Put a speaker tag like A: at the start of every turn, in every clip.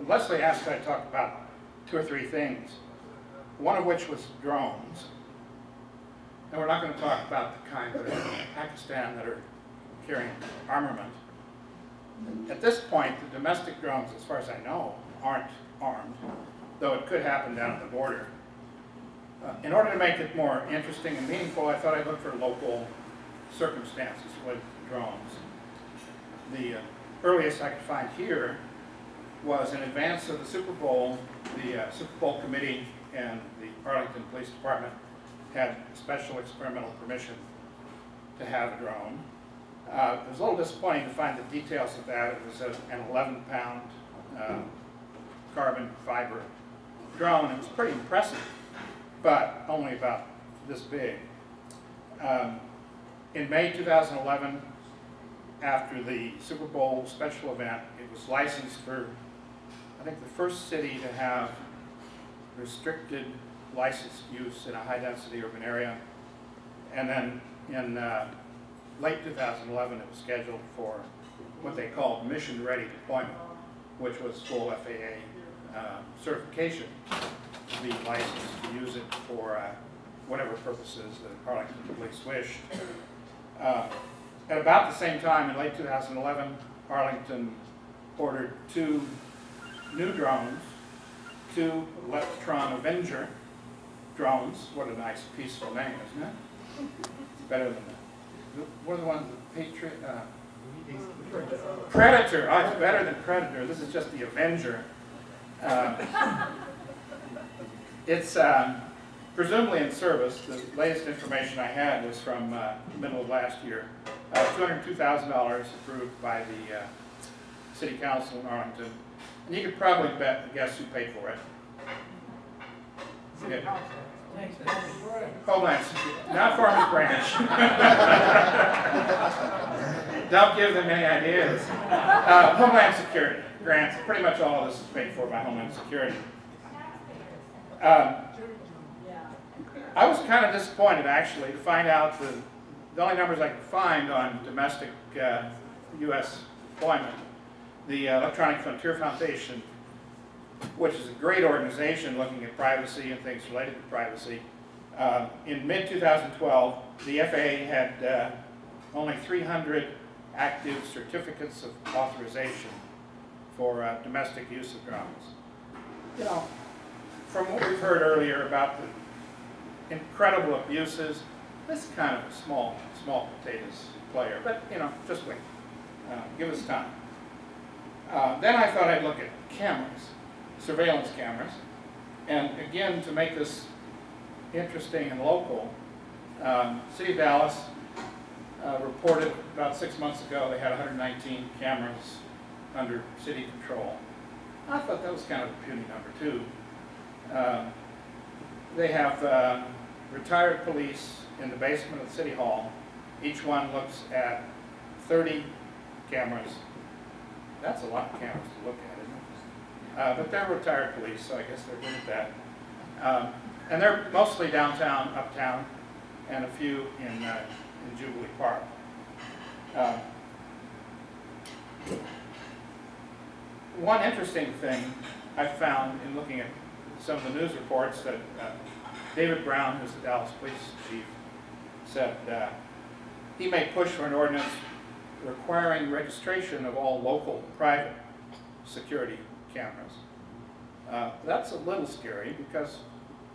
A: Leslie asked that I talk about 2 or 3 things, one of which was drones. And we're not going to talk about the kind that are in Pakistan that are carrying armament. At this point, the domestic drones, as far as I know, aren't armed, though it could happen down at the border. In order to make it more interesting and meaningful, I thought I'd look for local circumstances with drones. The earliest I could find here was in advance of the Super Bowl. The Super Bowl committee and the Arlington Police Department had special experimental permission to have a drone. It was a little disappointing to find the details of that. It was an 11-pound carbon fiber drone. It was pretty impressive, but only about this big. In May 2011, after the Super Bowl special event, it was licensed for, I think, the first city to have restricted licensed use in a high-density urban area. And then in late 2011, it was scheduled for what they called mission-ready deployment, which was full FAA certification to be licensed to use it for whatever purposes the Arlington police wished. At about the same time, in late 2011, Arlington ordered 2 new drones, 2 Electron Avenger drones. What a nice, peaceful name, isn't it? It's better than the, what are the ones, the Patriot? Predator. Oh, it's better than Predator. This is just the Avenger. It's presumably in service. The latest information I had was from the middle of last year. $202,000 approved by the City Council in Arlington. And you could probably guess who paid for it. Yeah. Homeland Security, not Farmers Branch. Don't give them any ideas. Homeland Security grants. Pretty much all of this is paid for by Homeland Security. I was kind of disappointed, actually, to find out the only numbers I could find on domestic U.S. deployment. The Electronic Frontier Foundation, which is a great organization looking at privacy and things related to privacy. In mid-2012, the FAA had only 300 active certificates of authorization for domestic use of drones. You know, from what we've heard earlier about the incredible abuses, this is kind of a small potatoes player, but you know, just wait. Give us time. Then I thought I'd look at cameras, surveillance cameras, and again, to make this interesting and local, City of Dallas reported about 6 months ago they had 119 cameras under city control. I thought that was kind of a puny number too. They have retired police in the basement of City Hall. Each one looks at 30 cameras. That's a lot of cameras to look at, isn't it? But they're retired police, so I guess they're good at that. And they're mostly downtown, uptown, and a few in Jubilee Park. One interesting thing I found in looking at some of the news reports that David Brown, who's the Dallas police chief, said he may push for an ordinance requiring registration of all local private security cameras. That's a little scary because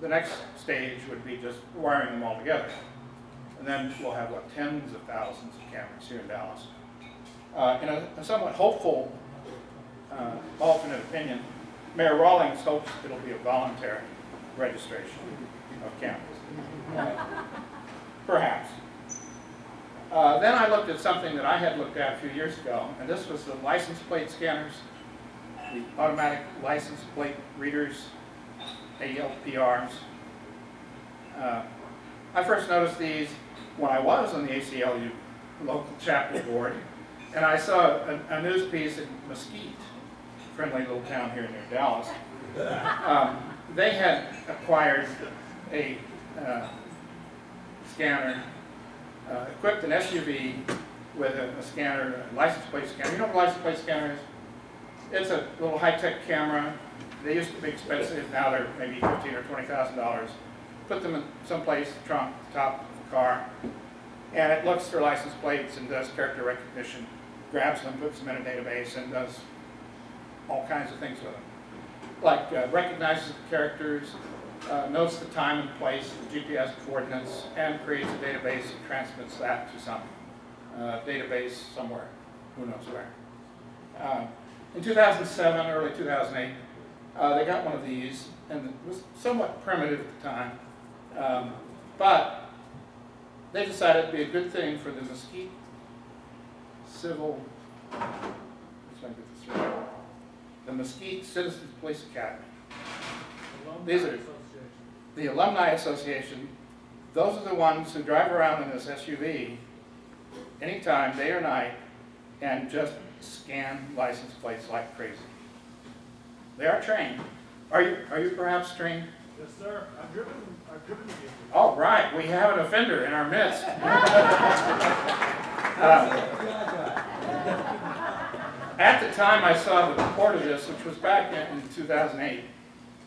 A: the next stage would be just wiring them all together. And then we'll have, what, tens of thousands of cameras here in Dallas. In a somewhat hopeful alternate opinion, Mayor Rawlings hopes it'll be a voluntary registration of cameras. Perhaps. Then I looked at something that I had looked at a few years ago, and this was the license plate scanners, the automatic license plate readers, ALPRs. I first noticed these when I was on the ACLU local chapter board, and I saw a news piece in Mesquite, friendly little town here near Dallas. They had acquired a scanner, equipped an SUV with a scanner, a license plate scanner. You know what a license plate scanner is? It's a little high-tech camera. They used to be expensive. Now they're maybe $15,000 or $20,000. Put them in someplace, trunk, top of the car, and it looks for license plates and does character recognition, grabs them, puts them in a database, and does all kinds of things with them. Like recognizes the characters, notes the time and place, the GPS coordinates, and creates a database and transmits that to some database somewhere, who knows where. In 2007, early 2008, they got one of these, and it was somewhat primitive at the time, but they decided it'd be a good thing for the Mesquite Civil, let's make this right, the Mesquite Citizens Police Academy. These are the Alumni Association. Those are the ones who drive around in this SUV anytime, day or night, and just scan license plates like crazy. They are trained. Are you perhaps trained?
B: Yes, sir. I've driven the vehicle.
A: All right, we have an offender in our midst. At the time I saw the report of this, which was back in 2008,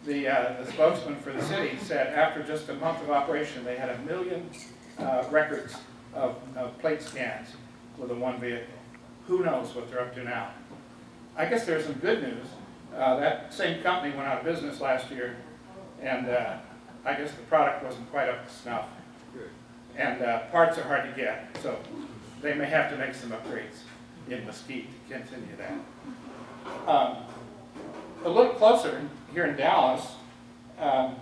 A: the spokesman for the city said after just a month of operation, they had 1 million records of plate scans with the one vehicle. Who knows what they're up to now? I guess there's some good news. That same company went out of business last year, and I guess the product wasn't quite up to snuff. Good. And parts are hard to get, so they may have to make some upgrades in Mesquite to continue that. A little closer, here in Dallas, I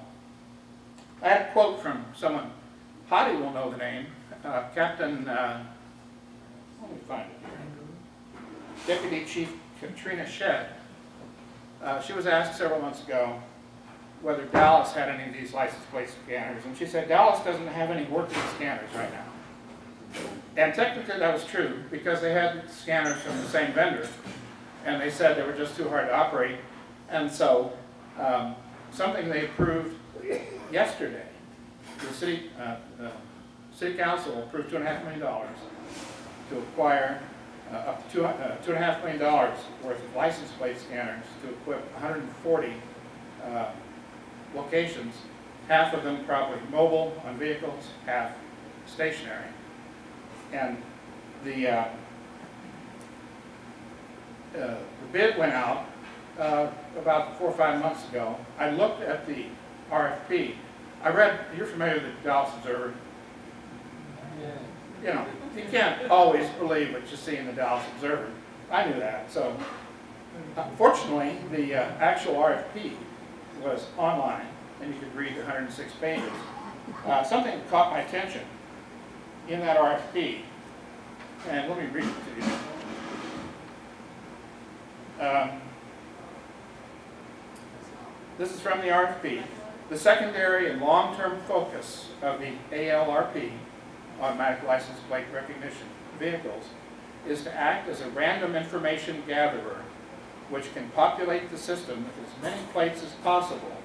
A: had a quote from someone, Hadi will know the name, Captain, let me find it here, Deputy Chief Katrina Shedd. She was asked several months ago whether Dallas had any of these license plate scanners, and she said Dallas doesn't have any working scanners right now. And technically that was true, because they had scanners from the same vendor, and they said they were just too hard to operate. And so something they approved yesterday, the city council approved $2.5 million to acquire up to $2.5 million worth of license plate scanners to equip 140 locations, half of them probably mobile on vehicles, half stationary. And the bid went out about 4 or 5 months ago. I looked at the RFP. I read, you're familiar with the Dallas Observer? Yeah. You know, you can't always believe what you see in the Dallas Observer. I knew that. So, fortunately, the actual RFP was online, and you could read 106 pages. Something caught my attention in that RFP, and let me read it to you. This is from the RFP. The secondary and long-term focus of the ALRP, automatic license plate recognition vehicles, is to act as a random information gatherer which can populate the system with as many plates as possible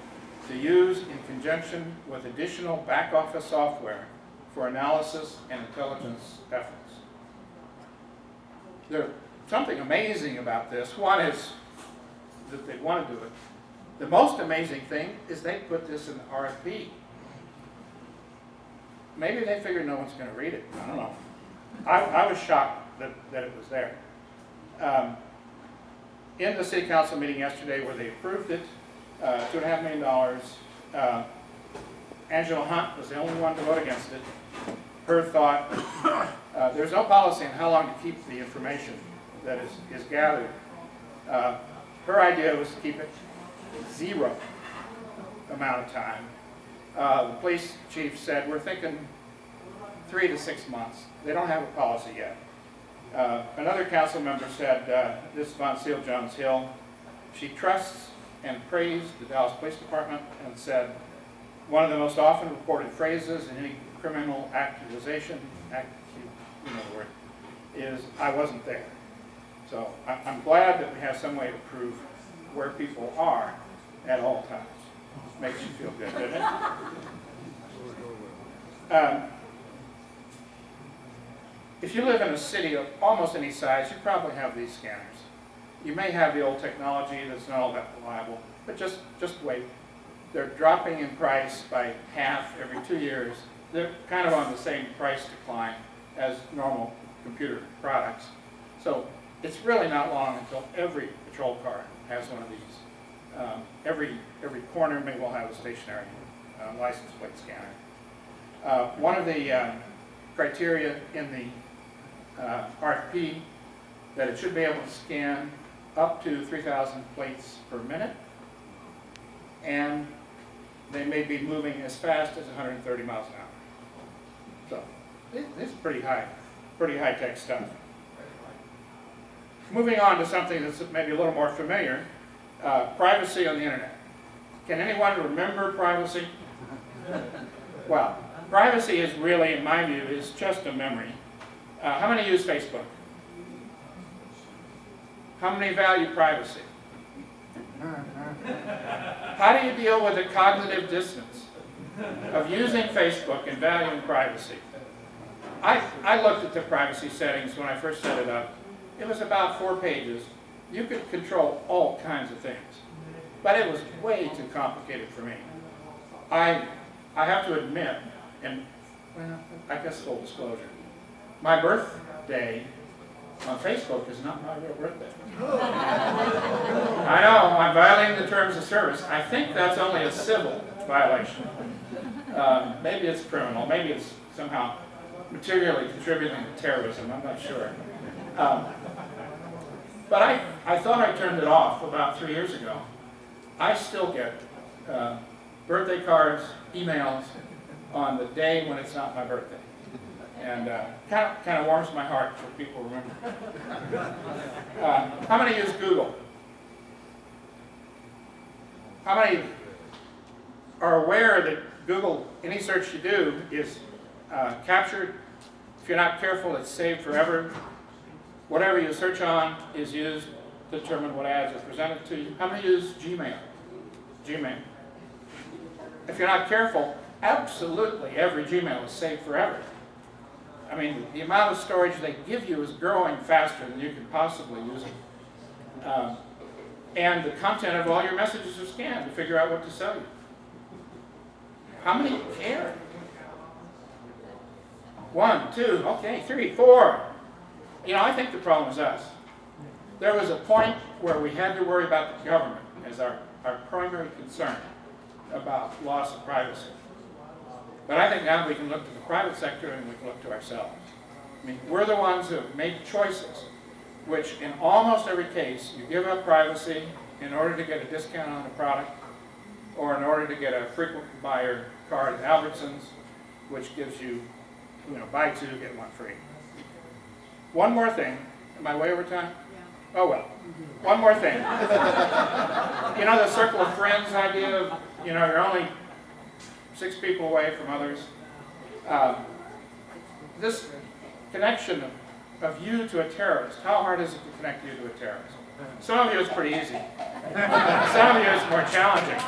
A: to use in conjunction with additional back-office software for analysis and intelligence efforts. There's something amazing about this. One is that they want to do it. The most amazing thing is they put this in the RFP. Maybe they figured no one's going to read it. I don't know. I was shocked that it was there. In the city council meeting yesterday where they approved it, $2.5 million, Angela Hunt was the only one to vote against it. Her thought, there's no policy on how long to keep the information that is gathered. Her idea was to keep it 0 amount of time. The police chief said, we're thinking 3 to 6 months. They don't have a policy yet. Another council member said, this is Von Seal Jones Hill, she trusts and praised the Dallas Police Department and said, one of the most often reported phrases in any criminal accusation, you know the word, is, I wasn't there. So I'm glad that we have some way to prove where people are at all times. Makes you feel good, doesn't it? If you live in a city of almost any size, you probably have these scanners. You may have the old technology that's not all that reliable, but just wait. They're dropping in price by half every 2 years. They're kind of on the same price decline as normal computer products. So it's really not long until every patrol car has one of these. Every corner may well have a stationary license plate scanner. One of the criteria in the RFP that it should be able to scan up to 3,000 plates per minute, and they may be moving as fast as 130 miles an hour. So it's pretty high-tech stuff. Moving on to something that's maybe a little more familiar, privacy on the internet. Can anyone remember privacy? Well, privacy is really, in my view, is just a memory. How many use Facebook? How many value privacy? How do you deal with the cognitive dissonance of using Facebook and valuing privacy? I looked at the privacy settings when I first set it up. It was about 4 pages. You could control all kinds of things, but it was way too complicated for me. I have to admit, and well, I guess full disclosure, my birthday on Facebook is not my real birthday. I know, I'm violating the terms of service. I think that's only a civil violation. Maybe it's criminal. Maybe it's somehow materially contributing to terrorism. I'm not sure. But I thought I turned it off about 3 years ago. I still get birthday cards, emails on the day when it's not my birthday. And kind of warms my heart for people remember. How many use Google? How many are aware that Google, any search you do is captured? If you're not careful, it's saved forever. Whatever you search on is used to determine what ads are presented to you. How many use Gmail? Gmail. If you're not careful, absolutely every Gmail is saved forever. I mean, the amount of storage they give you is growing faster than you can possibly use it. And the content of all your messages are scanned to figure out what to sell you. How many care? 1, 2, okay, 3, 4. You know, I think the problem is us. There was a point where we had to worry about the government as our primary concern about loss of privacy. But I think now we can look to the private sector and we can look to ourselves. I mean, we're the ones who have made choices, which in almost every case, you give up privacy in order to get a discount on a product, or in order to get a frequent buyer card at Albertsons, which gives you, buy 2, get 1 free. One more thing. Am I way over time? Yeah. Oh well. One more thing. You know the circle of friends idea of, you're only 6 people away from others. This connection of you to a terrorist, how hard is it to connect you to a terrorist? Some of you it's pretty easy. Some of you it's more challenging.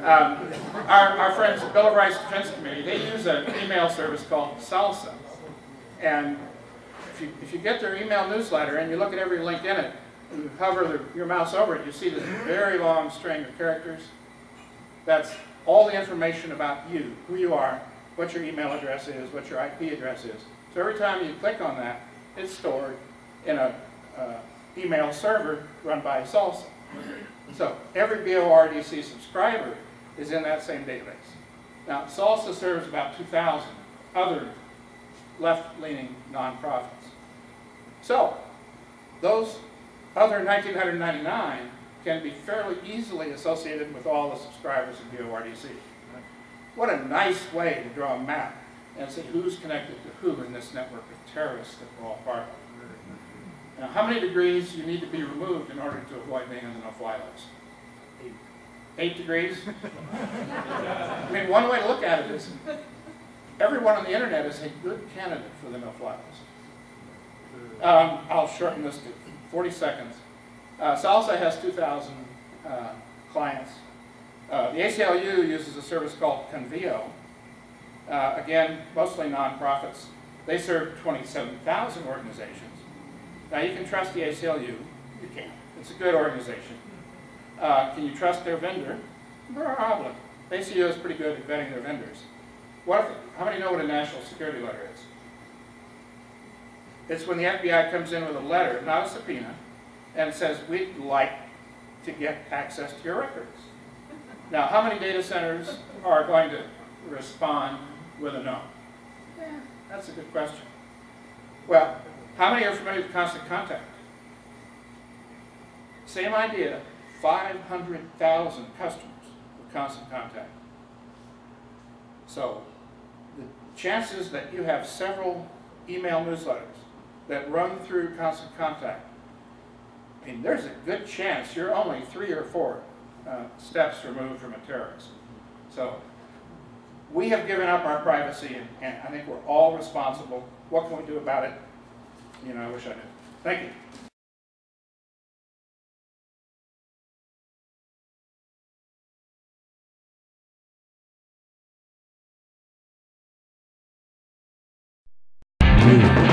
A: Our friends at Bill of Rights Defense Committee, they use an email service called Salsa. And if you get their email newsletter and you look at every link in it, and you hover your mouse over it, you see this very long string of characters. That's all the information about you, who you are, what your email address is, what your IP address is. So every time you click on that, it's stored in a email server run by Salsa. So every BORDC subscriber is in that same database. Now, Salsa serves about 2,000 other left-leaning nonprofits. So those other 1,999 can be fairly easily associated with all the subscribers of BORDC. What a nice way to draw a map and see who's connected to who in this network of terrorists that we're all part of. Now, how many degrees you need to be removed in order to avoid being on the no-fly list? 8 degrees? I mean, one way to look at it is everyone on the internet is a good candidate for the no-fly list. I'll shorten this to 40 seconds. Salsa has 2,000 clients. The ACLU uses a service called Convio. Again, mostly nonprofits. They serve 27,000 organizations. Now you can trust the ACLU. You can. It's a good organization. Can you trust their vendor? Probably. The ACLU is pretty good at vetting their vendors. How many know what a national security letter is? It's when the FBI comes in with a letter, not a subpoena, and says, we'd like to get access to your records. Now, how many data centers are going to respond with a no? That's a good question. Well, how many are familiar with constant contact? Same idea, 500,000 customers with constant contact. So, the chances that you have several email newsletters that run through constant contact, I mean, there's a good chance you're only 3 or 4 steps removed from a terrorist. So, we have given up our privacy, and I think we're all responsible. What can we do about it? You know, I wish I knew. Thank you.
C: New